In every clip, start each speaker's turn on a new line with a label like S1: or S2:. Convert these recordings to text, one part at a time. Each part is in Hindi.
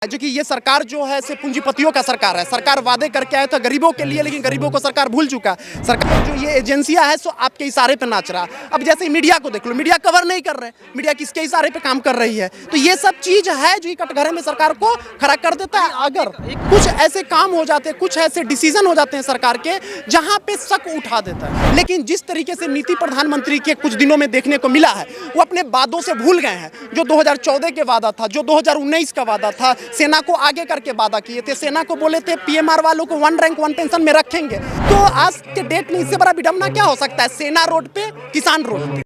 S1: जो कि ये सरकार जो है से पूंजीपतियों का सरकार है। सरकार वादे करके आया था गरीबों के लिए, लेकिन गरीबों को सरकार भूल चुका है। सरकार जो ये एजेंसियां है सो आपके इशारे पे नाच रहा है। अब जैसे मीडिया को देख लो, मीडिया कवर नहीं कर रहे, मीडिया किसके इशारे पे काम कर रही है। तो ये सब चीज है जो कटघरे में सरकार को खड़ा कर देता है। अगर कुछ ऐसे काम हो जाते हैं, कुछ ऐसे डिसीजन हो जाते हैं सरकार के जहां पे शक उठा देता है। लेकिन जिस तरीके से नीति प्रधानमंत्री के कुछ दिनों में देखने को मिला है, वो अपने वादों से भूल गए हैं। जो 2014 के वादा था, जो 2019 का वादा था, सेना को आगे करके वादा किए थे। सेना को बोले थे पीएमआर वालों को 1 रैंक 1 पेंशन में रखेंगे। तो आज के डेट में इससे बड़ा विडंबना क्या हो सकता है? सेना रोड पे, किसान रोड पे।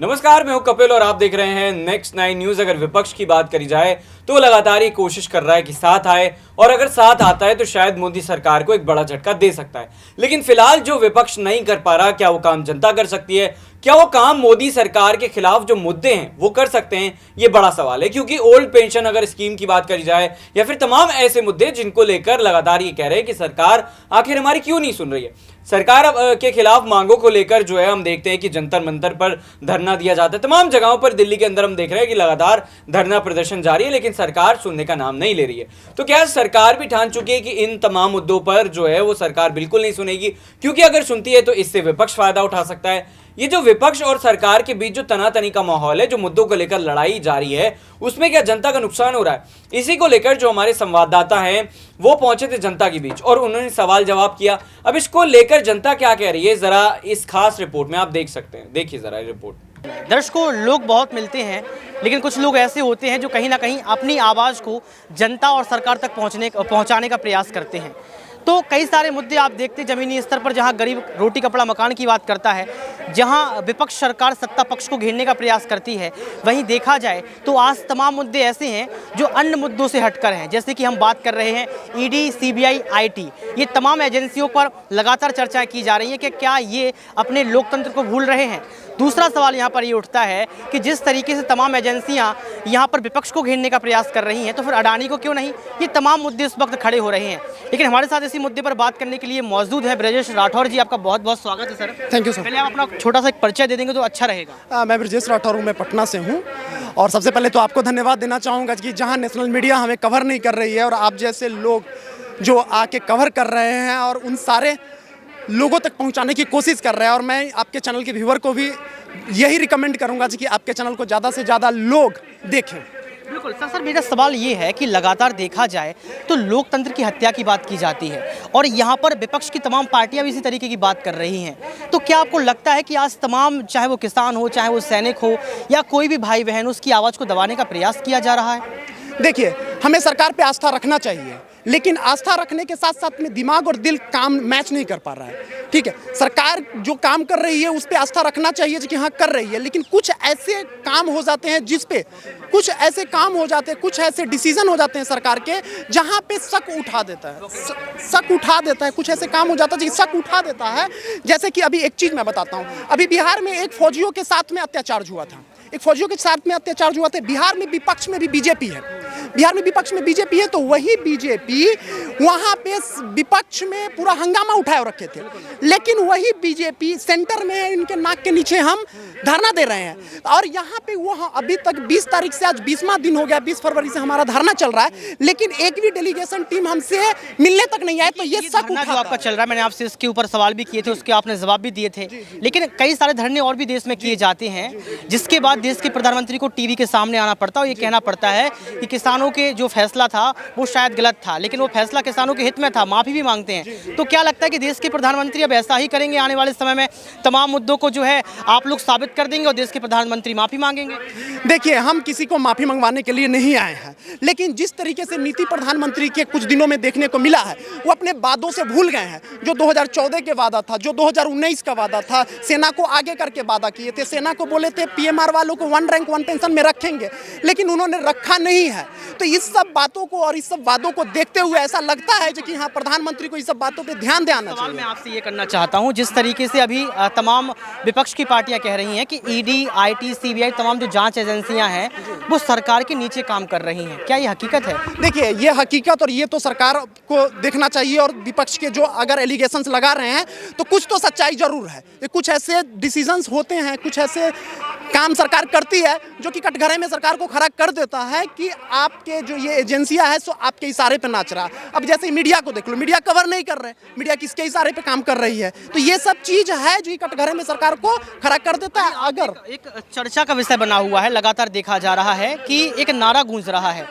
S2: नमस्कार, मैं हूं कपिल और आप देख रहे हैं नेक्स्ट 9 न्यूज। अगर विपक्ष की बात करी जाए तो लगातार ये कोशिश कर रहा है कि साथ आए, और अगर साथ आता है तो शायद मोदी सरकार को एक बड़ा झटका दे सकता है। लेकिन फिलहाल जो विपक्ष नहीं कर पा रहा, क्या वो काम जनता कर सकती है? क्या वो काम मोदी सरकार के खिलाफ जो मुद्दे हैं वो कर सकते हैं? ये बड़ा सवाल है, क्योंकि ओल्ड पेंशन अगर स्कीम की बात करी जाए या फिर तमाम ऐसे मुद्दे जिनको लेकर लगातार ये कह रहे हैं कि सरकार आखिर हमारी क्यों नहीं सुन रही है। सरकार के खिलाफ मांगों को लेकर जो है हम देखते हैं कि जंतर मंतर पर धरना दिया जाता है। तमाम जगहों पर दिल्ली के अंदर हम देख रहे हैं कि लगातार धरना प्रदर्शन जारी है, लेकिन सरकार सुनने का नाम नहीं ले रही है। तो क्या सरकार भी ठान चुकी है कि इन तमाम मुद्दों पर जो है वो सरकार बिल्कुल नहीं सुनेगी, क्योंकि अगर सुनती है तो इससे विपक्ष फायदा उठा सकता है। ये जो विपक्ष और सरकार के बीच जो तनातनी का माहौल है, जो मुद्दों को लेकर लड़ाई जारी है, उसमें क्या जनता का नुकसान हो रहा है? इसी को लेकर जो हमारे संवाददाता हैं वो पहुंचे थे जनता के बीच और उन्होंने सवाल जवाब किया। अब इसको लेकर जनता क्या कह रही है, जरा इस खास रिपोर्ट में आप देख सकते हैं। देखिए जरा रिपोर्ट।
S3: दर्शकों, लोग बहुत मिलते हैं, लेकिन कुछ लोग ऐसे होते हैं जो कहीं ना कहीं अपनी आवाज़ को जनता और सरकार तक पहुंचाने का प्रयास करते हैं। तो कई सारे मुद्दे आप देखते हैं ज़मीनी स्तर पर, जहां गरीब रोटी कपड़ा मकान की बात करता है, जहां विपक्ष सरकार सत्ता पक्ष को घेरने का प्रयास करती है, वहीं देखा जाए तो आज तमाम मुद्दे ऐसे हैं जो अन्य मुद्दों से हटकर हैं। जैसे कि हम बात कर रहे हैं ईडी, सीबीआई, आईटी, ये तमाम एजेंसियों पर लगातार चर्चाएं की जा रही हैं कि क्या ये अपने लोकतंत्र को भूल रहे हैं। दूसरा सवाल यहाँ पर ये उठता है कि जिस तरीके से तमाम एजेंसियाँ यहाँ पर विपक्ष को घेरने का प्रयास कर रही हैं, तो फिर अडानी को क्यों नहीं? ये तमाम मुद्दे इस वक्त खड़े हो रहे हैं। लेकिन हमारे साथ इसी मुद्दे पर बात करने के लिए मौजूद है ब्रजेश राठौर जी। आपका बहुत बहुत स्वागत है सर।
S1: Thank you sir.
S3: पहले आप अपना छोटा सा एक परिचय दे देंगे तो अच्छा रहेगा।
S1: मैं ब्रजेश राठौर हूँ, मैं पटना से हूँ। और सबसे पहले तो आपको धन्यवाद देना चाहूँगा कि जहाँ नेशनल मीडिया हमें कवर नहीं कर रही है और आप जैसे लोग जो आके कवर कर रहे हैं और उन सारे लोगों तक पहुंचाने की कोशिश कर रहे हैं। और मैं आपके चैनल के व्यूअर को भी यही रिकमेंड करूंगा कि आपके चैनल को ज़्यादा से ज़्यादा लोग देखें।
S3: बिल्कुल सर, मेरा सवाल ये है कि लगातार देखा जाए तो लोकतंत्र की हत्या की बात की जाती है और यहाँ पर विपक्ष की तमाम पार्टियां भी इसी तरीके की बात कर रही हैं। तो क्या आपको लगता है कि आज तमाम, चाहे वो किसान हो, चाहे वो सैनिक हो, या कोई भी भाई बहन, उसकी आवाज़ को दबाने का प्रयास किया जा रहा है?
S1: देखिए, हमें सरकार पे आस्था रखना चाहिए, लेकिन आस्था रखने के साथ साथ में दिमाग और दिल काम मैच नहीं कर पा रहा है। ठीक है, सरकार जो काम कर रही है उस पे आस्था रखना चाहिए कि हाँ कर रही है, लेकिन कुछ ऐसे काम हो जाते हैं कुछ ऐसे डिसीजन हो जाते हैं सरकार के जहाँ पे शक उठा देता है। कुछ ऐसे काम हो जाता है शक उठा देता है। जैसे कि अभी एक चीज़ मैं बताता हूँ। अभी बिहार में एक फौजियों के साथ में अत्याचार हुआ था। बिहार में विपक्ष में भी बीजेपी है। तो वही बीजेपी वहाँ पे विपक्ष में पूरा हंगामा उठाए रखे थे, लेकिन वही बीजेपी सेंटर में इनके नाक के नीचे हम धरना दे रहे हैं। और यहाँ पे वो अभी तक 20 तारीख से आज 20वां दिन हो गया, 20 फरवरी से हमारा धरना चल रहा है, लेकिन एक भी डेलीगेशन टीम हमसे मिलने तक नहीं आए। तो ये सब
S3: जो आपका चल रहा है, मैंने आपसे इसके ऊपर सवाल भी किए थे, उसके आपने जवाब भी दिए थे। लेकिन कई सारे धरने और भी देश में किए जाते हैं, जिसके बाद देश के प्रधानमंत्री को टीवी के सामने आना पड़ता है और ये कहना पड़ता है कि किसानों के जो फैसला था वो शायद गलत था, लेकिन वो फैसला किसानों के हित में था, माफ़ी भी मांगते हैं। तो क्या लगता है कि देश के प्रधानमंत्री अब ऐसा ही करेंगे आने वाले समय में? तमाम मुद्दों को जो है आप लोग साबित कर देंगे और देश के प्रधानमंत्री माफ़ी मांगेंगे?
S1: देखिए, हम किसी को माफ़ी मंगवाने के लिए नहीं आए हैं, लेकिन जिस तरीके से नीति प्रधानमंत्री के कुछ दिनों में देखने को मिला है, वो अपने वादों से भूल गए हैं। जो 2014 के वादा था, जो 2019 का वादा था, सेना को आगे करके वादा किए थे। सेना को बोले थे पीएमआर वालों को 1 रैंक 1 पेंशन में रखेंगे, लेकिन उन्होंने रखा नहीं है। तो इस सब बातों को और इस सब वादों को देखते हुए ऐसा लगता है कि हाँ, प्रधानमंत्री को इस सब बातों पे ध्यान देना
S3: सवाल मैं
S1: चाहिए।
S3: आपसे ये करना चाहता हूँ, जिस तरीके से अभी तमाम विपक्ष की पार्टियां कह रही हैं कि ईडी, आईटी, सीबीआई तमाम जो जांच एजेंसियां हैं वो सरकार के नीचे काम कर रही हैं, क्या ये हकीकत है?
S1: देखिए, ये हकीकत और ये तो सरकार को देखना चाहिए, और विपक्ष के जो अगर एलिगेशंस लगा रहे हैं तो कुछ तो सच्चाई जरूर है। ये कुछ ऐसे डिसीजंस होते हैं, कुछ ऐसे काम सरकार करती है जो कि कटघरे में सरकार को खड़ा कर देता है कि आपके जो ये एजेंसियां है सो आपके इशारे पे नाच रहा। अब जैसे मीडिया को देख लो, मीडिया कवर नहीं कर रहे, मीडिया किसके इशारे पे काम कर रही है, तो ये सब चीज है जो कटघरे में सरकार को खड़ा कर देता है। अगर
S3: एक चर्चा का विषय बना हुआ है, लगातार देखा जा रहा है कि एक नारा गूंज रहा है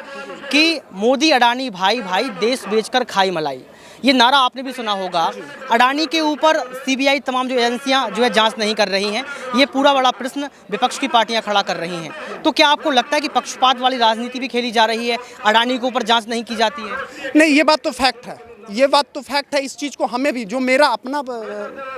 S3: कि मोदी अडानी भाई भाई देश बेचकर खाई मलाई। ये नारा आपने भी सुना होगा। अडानी के ऊपर सीबीआई तमाम जो एजेंसियां जो है जांच नहीं कर रही हैं, ये पूरा बड़ा प्रश्न विपक्ष की पार्टियां खड़ा कर रही हैं। तो क्या आपको लगता है कि पक्षपात वाली राजनीति भी खेली जा रही है, अडानी के ऊपर जांच नहीं की जाती है?
S1: नहीं, ये बात तो फैक्ट है, ये बात तो फैक्ट है। इस चीज़ को हमें भी, जो मेरा अपना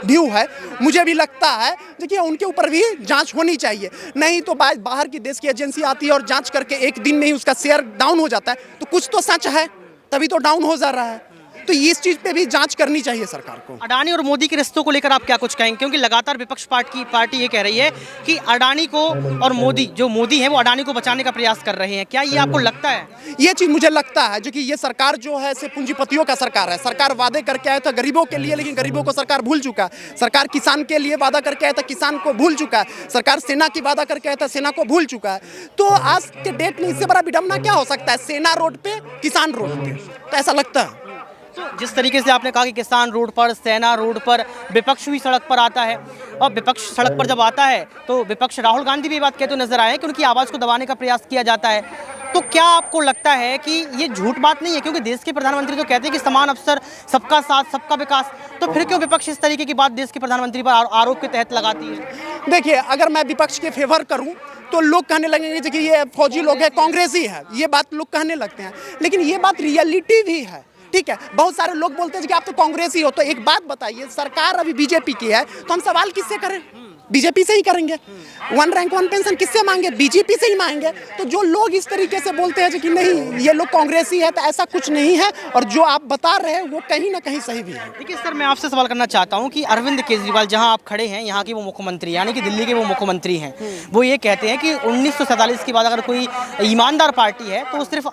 S1: व्यू है, मुझे भी लगता है देखिए उनके ऊपर भी जांच होनी चाहिए। नहीं तो बाहर की देश की एजेंसी आती है और जांच करके एक दिन में ही उसका शेयर डाउन हो जाता है, तो कुछ तो सच है, तभी तो डाउन हो जा रहा है। तो इस चीज़ पे भी जांच करनी चाहिए सरकार को।
S3: अडानी और मोदी के रिश्तों को लेकर आप क्या कुछ कहेंगे? क्योंकि लगातार विपक्ष पार्टी ये कह रही है कि अडानी को और मोदी हैं वो अडानी को बचाने का प्रयास कर रहे हैं, क्या ये आपको लगता है?
S1: ये चीज़ मुझे लगता है जो कि ये सरकार जो है से पूंजीपतियों का सरकार है। सरकार वादे करके आया था गरीबों के लिए, लेकिन गरीबों को सरकार भूल चुका है। सरकार किसान के लिए वादा करके आया था, किसान को भूल चुका है। सरकार सेना की वादा करके आया था, सेना को भूल चुका है। तो आज के डेट में इससे बड़ा विडंबना क्या हो सकता है? सेना रोड पे, किसान रोड पे, तो ऐसा लगता है।
S3: तो जिस तरीके से आपने कहा कि किसान रोड पर, सेना रोड पर, विपक्ष भी सड़क पर आता है, और विपक्ष सड़क पर जब आता है तो विपक्ष राहुल गांधी भी ये बात कहते हुए नजर आए कि उनकी आवाज़ को दबाने का प्रयास किया जाता है। तो क्या आपको लगता है कि ये झूठ बात नहीं है? क्योंकि देश के प्रधानमंत्री तो कहते हैं कि समान अवसर, सबका साथ, सबका विकास, तो फिर क्यों विपक्ष इस तरीके की बात देश के प्रधानमंत्री पर आरोप के तहत लगाती है?
S1: देखिए, अगर मैं विपक्ष के फेवर करूं तो लोग कहने लगेंगे कि ये फौजी लोग हैं, कांग्रेसी है, ये बात लोग कहने लगते हैं। लेकिन ये बात रियलिटी भी है, ठीक है। बहुत सारे लोग बोलते हैं कि आप तो कांग्रेसी हो। तो एक बात बताइए, सरकार अभी बीजेपी की है, तो हम सवाल किससे करें? बीजेपी से ही करेंगे। वन रैंक वन पेंशन किससे मांगे? बीजेपी से ही मांगे। तो जो लोग इस तरीके से बोलते हैं कि नहीं ये लोग कांग्रेसी है, तो ऐसा कुछ नहीं है, और जो आप बता रहे हैं वो कहीं ना कहीं सही भी है।
S3: देखिए सर, मैं आपसे सवाल करना चाहता हूं कि अरविंद केजरीवाल, जहां आप खड़े हैं, यहाँ के वो मुख्यमंत्री, यानी कि दिल्ली के वो मुख्यमंत्री हैं, वो ये कहते हैं कि 1947 के बाद अगर कोई ईमानदार पार्टी है तो वो सिर्फ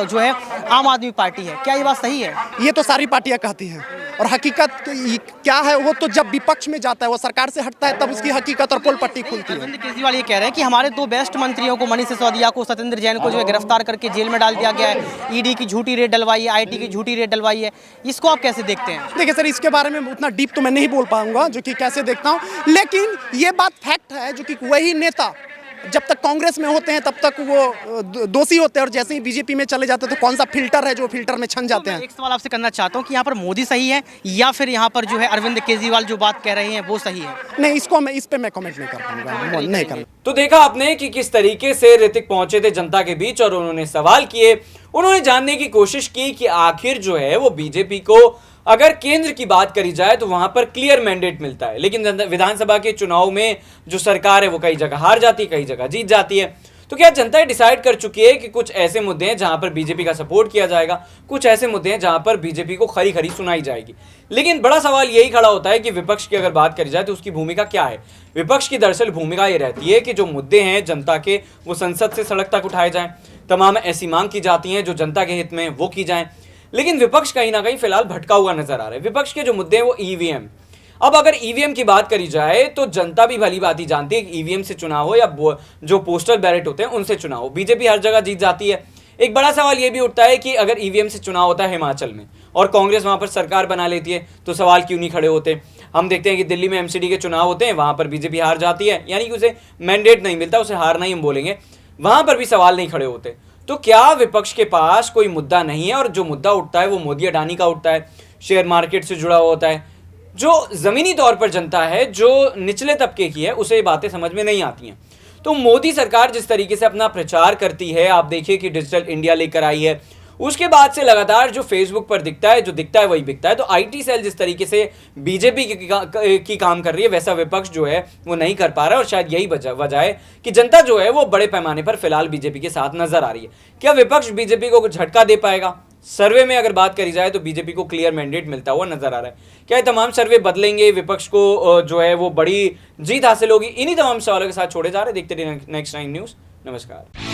S3: जो है आम आदमी पार्टी है। क्या ये बात सही है?
S1: ये तो सारी पार्टियां कहती हैं, और हकीकत क्या है वो तो जब विपक्ष में जाता है, वो सरकार से हटता है, तब उसकी हकीकत और पोल पट्टी खुलती है।
S3: अरविंद केजरीवाल ये कह रहे हैं कि हमारे दो बेस्ट मंत्रियों को, मनीष सिसोदिया को, सत्येंद्र जैन को जो है गिरफ्तार करके जेल में डाल दिया गया है। ईडी की झूठी रेड डलवाई है, आईटी की झूठी रेड डलवाई है। इसको आप कैसे देखते हैं?
S1: देखिए सर, इसके बारे में उतना डीप तो मैं नहीं बोल पाऊंगा जो कि कैसे देखता हूं, लेकिन ये बात फैक्ट है जो कि वही नेता जब तक कांग्रेस में होते हैं तब तक वो दोषी होते हैं, और जैसे ही बीजेपी में चले जाते हैं तो कौन सा फिल्टर है जो फिल्टर में छन जाते हैं।
S3: एक सवाल आपसे करना चाहता हूँ कि यहाँ पर मोदी सही है या फिर यहाँ पर जो है अरविंद केजरीवाल जो बात कह रहे हैं वो सही है?
S1: नहीं, इस पे मैं कमेंट नहीं कर पाऊंगा, नहीं कर।
S2: तो देखा आपने कि किस तरीके से ऋतिक पहुंचे थे जनता के बीच और उन्होंने सवाल किए, उन्होंने जानने की कोशिश की कि आखिर जो है वो बीजेपी को अगर केंद्र की बात करी जाए तो वहां पर क्लियर मैंडेट मिलता है, लेकिन विधानसभा के चुनाव में जो सरकार है वो कई जगह हार जाती है, कई जगह जीत जाती है। तो क्या जनता डिसाइड कर चुकी है कि कुछ ऐसे मुद्दे हैं जहां पर बीजेपी का सपोर्ट किया जाएगा, कुछ ऐसे मुद्दे हैं जहां पर बीजेपी को खरी खरी सुनाई जाएगी? लेकिन बड़ा सवाल यही खड़ा होता है कि विपक्ष की अगर बात करी जाए तो उसकी भूमिका क्या है? विपक्ष की दरअसल भूमिका ये रहती है कि जो मुद्दे हैं जनता के, वो संसद से सड़क तक उठाए जाएं, तमाम ऐसी मांग की जाती हैं जो जनता के हित में वो की जाएं। लेकिन विपक्ष कहीं ना कहीं फिलहाल भटका हुआ नजर आ रहा है। विपक्ष के जो मुद्दे हैं वो ईवीएम। अब अगर ईवीएम की बात करी जाए तो जनता भी भली भांति जानती है कि ईवीएम से चुनाव हो या जो पोस्टल बैलेट होते हैं उनसे चुनाव हो, बीजेपी हर जगह जीत जाती है। एक बड़ा सवाल यह भी उठता है कि अगर ईवीएम से चुनाव होता है हिमाचल में और कांग्रेस वहां पर सरकार बना लेती है तो सवाल क्यों नहीं खड़े होते? हम देखते हैं कि दिल्ली में एमसीडी के चुनाव होते हैं, वहां पर बीजेपी हार जाती है, यानी कि उसे मैंडेट नहीं मिलता, उसे हारना ही हम बोलेंगे, वहां पर भी सवाल नहीं खड़े होते। तो क्या विपक्ष के पास कोई मुद्दा नहीं है? और जो मुद्दा उठता है वो मोदी अडानी का उठता है, शेयर मार्केट से जुड़ा हुआ होता है, जो जमीनी तौर पर जनता है, जो निचले तबके की है, उसे ये बातें समझ में नहीं आती हैं। तो मोदी सरकार जिस तरीके से अपना प्रचार करती है, आप देखिए कि डिजिटल इंडिया लेकर आई है, उसके बाद से लगातार जो फेसबुक पर दिखता है, जो दिखता है वही बिकता है। तो आईटी सेल जिस तरीके से बीजेपी की काम कर रही है, वैसा विपक्ष जो है वो नहीं कर पा रहा है, और शायद यही वजह है कि जनता जो है वो बड़े पैमाने पर फिलहाल बीजेपी के साथ नजर आ रही है। क्या विपक्ष बीजेपी को कुछ झटका दे पाएगा? सर्वे में अगर बात करी जाए तो बीजेपी को क्लियर मैंडेट मिलता हुआ नजर आ रहा है। क्या ये तमाम सर्वे बदलेंगे, विपक्ष को जो है वो बड़ी जीत हासिल होगी? इन्हीं तमाम सवालों के साथ छोड़े जा रहे। देखते रहिए नेक्स्ट 9 न्यूज़। नमस्कार।